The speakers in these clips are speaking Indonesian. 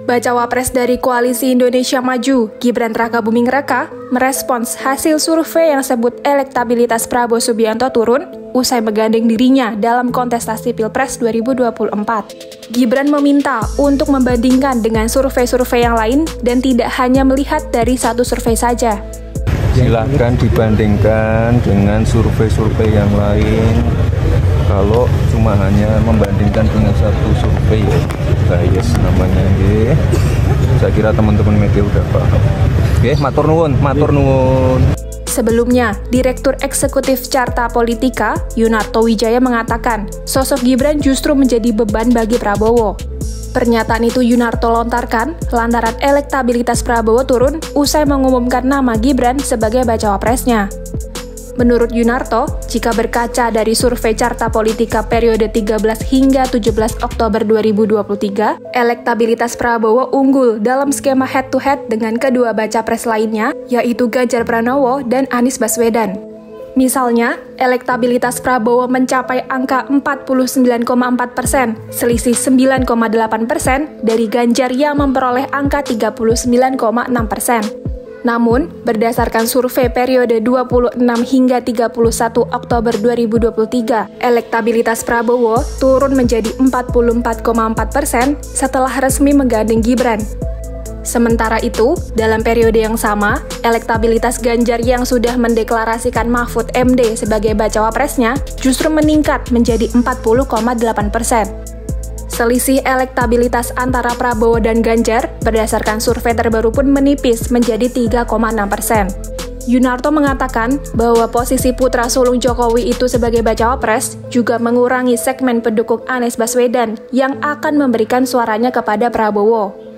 Bacawa Pres dari Koalisi Indonesia Maju, Gibran Rakabuming Raka, merespons hasil survei yang sebut elektabilitas Prabowo Subianto turun usai menggandeng dirinya dalam kontestasi Pilpres 2024. Gibran meminta untuk membandingkan dengan survei-survei yang lain dan tidak hanya melihat dari satu survei saja. Silahkan dibandingkan dengan survei-survei yang lain. Kalau cuma hanya membandingkan dengan satu survei, bias namanya, saya kira teman-teman media udah paham. Matur nuwun. Sebelumnya, Direktur Eksekutif Carta Politika, Yunarto Wijaya mengatakan, sosok Gibran justru menjadi beban bagi Prabowo. Pernyataan itu Yunarto lontarkan lantaran elektabilitas Prabowo turun usai mengumumkan nama Gibran sebagai bacawa presnya. Menurut Yunarto, jika berkaca dari survei Carta Politika periode 13 hingga 17 Oktober 2023, elektabilitas Prabowo unggul dalam skema head-to-head dengan kedua baca pres lainnya, yaitu Ganjar Pranowo dan Anies Baswedan. Misalnya, elektabilitas Prabowo mencapai angka 49,4%, selisih 9,8% dari Ganjar yang memperoleh angka 39,6%. Namun, berdasarkan survei periode 26 hingga 31 Oktober 2023, elektabilitas Prabowo turun menjadi 44,4% setelah resmi menggandeng Gibran. Sementara itu, dalam periode yang sama, elektabilitas Ganjar yang sudah mendeklarasikan Mahfud MD sebagai bacawa presnya justru meningkat menjadi 40,8%. Selisih elektabilitas antara Prabowo dan Ganjar berdasarkan survei terbaru pun menipis menjadi 3,6%. Yunarto mengatakan bahwa posisi putra sulung Jokowi itu sebagai bacawa pres juga mengurangi segmen pendukung Anies Baswedan yang akan memberikan suaranya kepada Prabowo.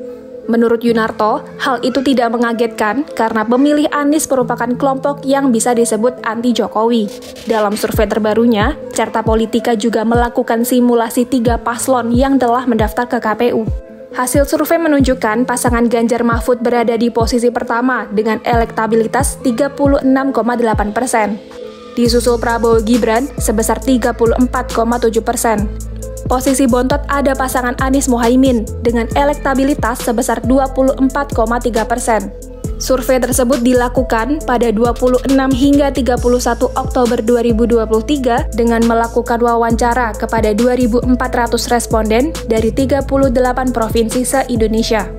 Menurut Yunarto, hal itu tidak mengagetkan karena pemilih Anies merupakan kelompok yang bisa disebut anti-Jokowi. Dalam survei terbarunya, Carta Politika juga melakukan simulasi 3 paslon yang telah mendaftar ke KPU. Hasil survei menunjukkan pasangan Ganjar Mahfud berada di posisi pertama dengan elektabilitas 36,8%. Disusul Prabowo Gibran sebesar 34,7%. Posisi bontot ada pasangan Anies Mohaimin dengan elektabilitas sebesar 24,3%. Survei tersebut dilakukan pada 26 hingga 31 Oktober 2023 dengan melakukan wawancara kepada 2.400 responden dari 38 provinsi se-Indonesia.